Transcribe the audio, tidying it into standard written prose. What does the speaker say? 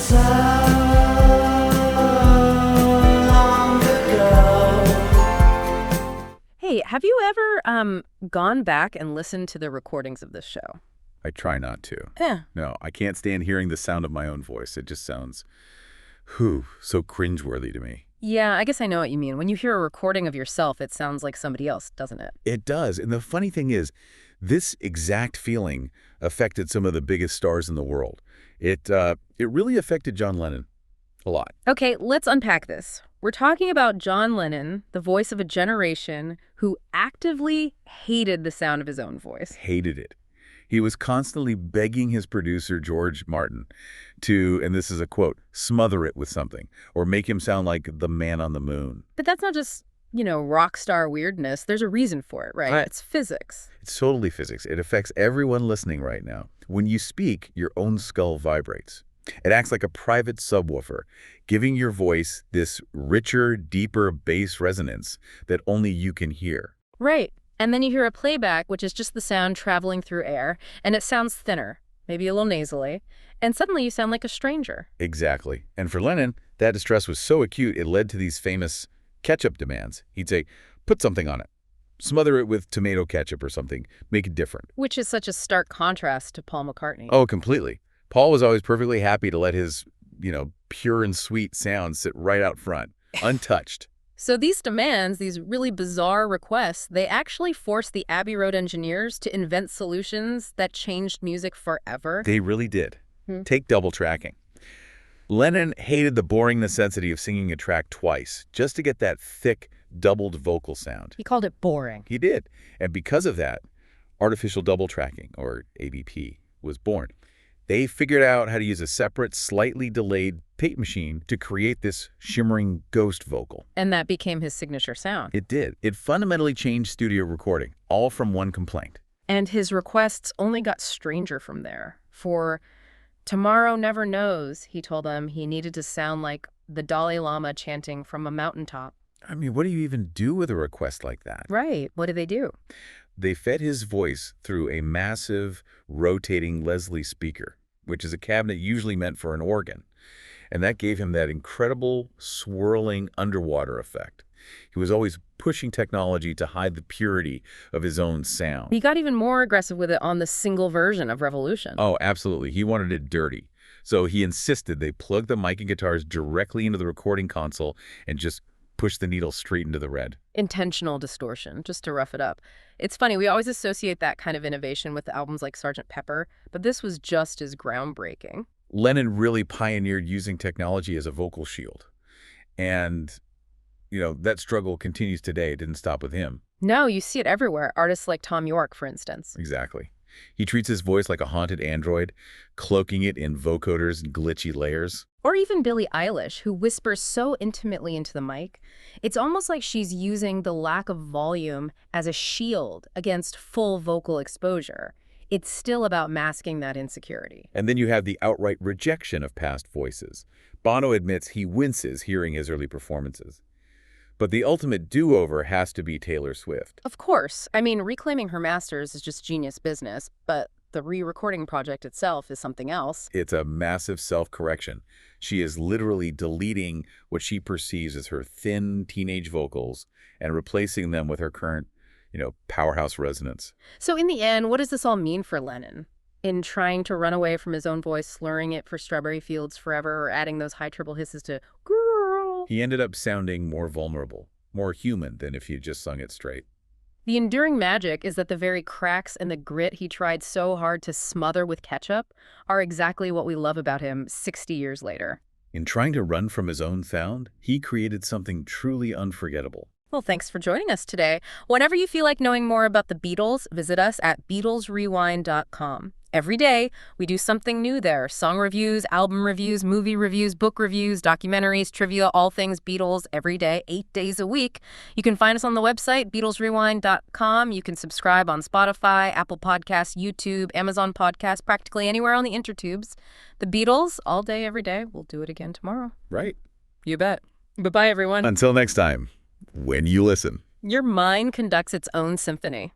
so long ago. Hey, have you ever gone back and listened to the recordings of this show? I try not to. Yeah. No, I can't stand hearing the sound of my own voice. It just sounds, so cringeworthy to me. Yeah, I guess I know what you mean. When you hear a recording of yourself, it sounds like somebody else, doesn't it? It does. And the funny thing is, this exact feeling affected some of the biggest stars in the world. It really affected John Lennon a lot. Okay, let's unpack this. We're talking about John Lennon, the voice of a generation who actively hated the sound of his own voice. Hated it. He was constantly begging his producer, George Martin, to, and this is a quote, smother it with something or make him sound like the man on the moon. But that's not just, rock star weirdness. There's a reason for it, right? It's physics. It's totally physics. It affects everyone listening right now. When you speak, your own skull vibrates. It acts like a private subwoofer, giving your voice this richer, deeper bass resonance that only you can hear. Right. And then you hear a playback, which is just the sound traveling through air, and it sounds thinner, maybe a little nasally, and suddenly you sound like a stranger. Exactly. And for Lennon, that distress was so acute it led to these famous ketchup demands. He'd say, put something on it. Smother it with tomato ketchup or something. Make it different. Which is such a stark contrast to Paul McCartney. Oh, completely. Paul was always perfectly happy to let his, pure and sweet sound sit right out front, untouched. So these demands, these really bizarre requests, they actually forced the Abbey Road engineers to invent solutions that changed music forever. They really did. Take double tracking. Lennon hated the boring necessity of singing a track twice just to get that thick, doubled vocal sound. He called it boring. He did. And because of that, artificial double tracking, or ADP, was born. They figured out how to use a separate, slightly delayed tape machine to create this shimmering ghost vocal. And that became his signature sound. It did. It fundamentally changed studio recording, all from one complaint. And his requests only got stranger from there. For Tomorrow Never Knows, he told them he needed to sound like the Dalai Lama chanting from a mountaintop. I mean, what do you even do with a request like that? Right. What do they do? They fed his voice through a massive, rotating Leslie speaker, which is a cabinet usually meant for an organ. And that gave him that incredible, swirling underwater effect. He was always pushing technology to hide the purity of his own sound. He got even more aggressive with it on the single version of Revolution. Oh, absolutely. He wanted it dirty. So he insisted they plug the mic and guitars directly into the recording console and just push the needle straight into the red. Intentional distortion, just to rough it up. It's funny, we always associate that kind of innovation with albums like Sgt. Pepper, but this was just as groundbreaking. Lennon really pioneered using technology as a vocal shield. And, that struggle continues today. It didn't stop with him. No, you see it everywhere. Artists like Tom York, for instance. Exactly. He treats his voice like a haunted android, cloaking it in vocoders and glitchy layers. Or even Billie Eilish, who whispers so intimately into the mic. It's almost like she's using the lack of volume as a shield against full vocal exposure. It's still about masking that insecurity. And then you have the outright rejection of past voices. Bono admits he winces hearing his early performances. But the ultimate do-over has to be Taylor Swift. Of course. I mean, reclaiming her masters is just genius business, but the re-recording project itself is something else. It's a massive self-correction. She is literally deleting what she perceives as her thin teenage vocals and replacing them with her current, powerhouse resonance. So in the end, what does this all mean for Lennon? In trying to run away from his own voice, slurring it for Strawberry Fields Forever, or adding those high triple hisses to girl? He ended up sounding more vulnerable, more human than if he had just sung it straight. The enduring magic is that the very cracks and the grit he tried so hard to smother with Ketchup are exactly what we love about him 60 years later. In trying to run from his own sound, he created something truly unforgettable. Well, thanks for joining us today. Whenever you feel like knowing more about the Beatles, visit us at BeatlesRewind.com. Every day, we do something new there. Song reviews, album reviews, movie reviews, book reviews, documentaries, trivia, all things Beatles every day, 8 days a week. You can find us on the website, BeatlesRewind.com. You can subscribe on Spotify, Apple Podcasts, YouTube, Amazon Podcasts, practically anywhere on the intertubes. The Beatles, all day, every day. We'll do it again tomorrow. Right. You bet. Bye-bye, everyone. Until next time, when you listen. Your mind conducts its own symphony.